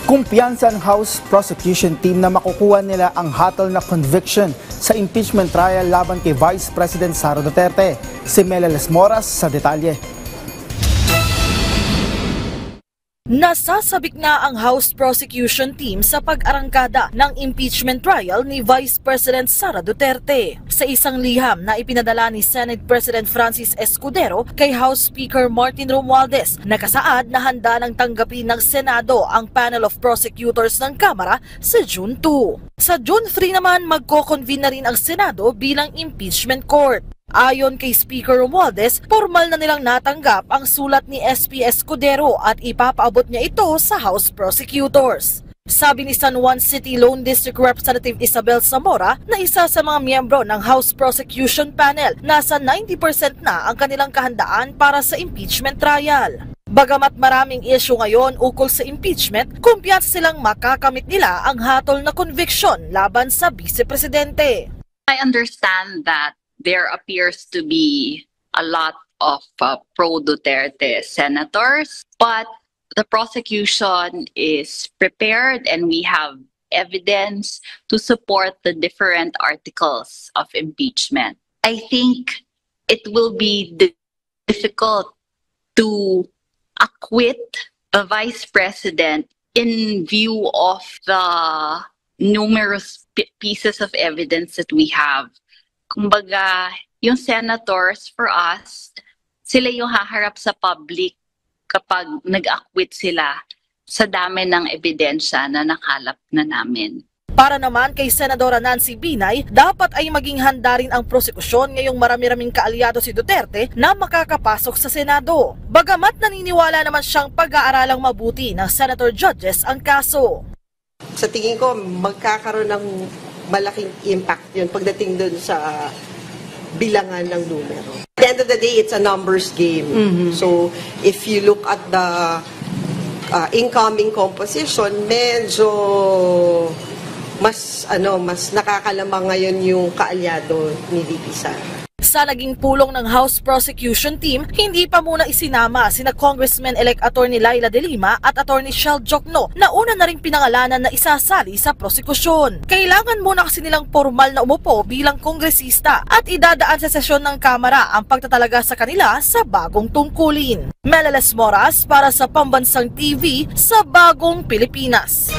Kumpiyansa ang House Prosecution Team na makukuha nila ang hatol na conviction sa impeachment trial laban kay Vice President Sara Duterte. Si Mela Les Moras sa detalye. Nasasabik na ang House Prosecution Team sa pag-arangkada ng impeachment trial ni Vice President Sara Duterte. Sa isang liham na ipinadala ni Senate President Francis Escudero kay House Speaker Martin Romualdez, nakasaad na handa ng tanggapin ng Senado ang panel of prosecutors ng Kamara sa June 2. Sa June 3 naman, magko-convene na rin ang Senado bilang impeachment court. Ayon kay Speaker Romualdez, formal na nilang natanggap ang sulat ni SP Escudero at ipapaabot niya ito sa House Prosecutors. Sabi ni San Juan City Lone District Representative Isabel Zamora na isa sa mga miyembro ng House Prosecution Panel, nasa 90% na ang kanilang kahandaan para sa impeachment trial. Bagamat maraming issue ngayon ukol sa impeachment, kumpiyansa silang makakamit nila ang hatol na conviction laban sa Vice Presidente. I understand that there appears to be a lot of pro-Duterte senators, but the prosecution is prepared and we have evidence to support the different articles of impeachment. I think it will be difficult to acquit a vice president in view of the numerous pieces of evidence that we have. Kumbaga, yung senators for us, sila yung haharap sa public kapag nag-acquit sila sa dami ng ebidensya na nakalap na namin. Para naman kay Senadora Nancy Binay, dapat ay maging handa rin ang prosekusyon ngayong marami-raming kaalyado si Duterte na makakapasok sa Senado. Bagamat naniniwala naman siyang pag-aaralang mabuti ng senator judges ang kaso. Sa tingin ko, magkakaroon ng malaking impact yun pagdating dun sa bilangan ng numero. At the end of the day, it's a numbers game. So, if you look at the incoming composition, medyo mas nakakalamang ngayon yung kaalyado ni VP Sara. Sa naging pulong ng House Prosecution Team, hindi pa muna isinama sina Congressman-elect Attorney Laila De Lima at Attorney Shel Jokno na una na ring pinangalanan na isasali sa prosekusyon. Kailangan muna kasi nilang formal na umupo bilang kongresista at idadaan sa sesyon ng Kamara ang pagtatalaga sa kanila sa bagong tungkulin. Mela Les Moras para sa Pambansang TV sa Bagong Pilipinas.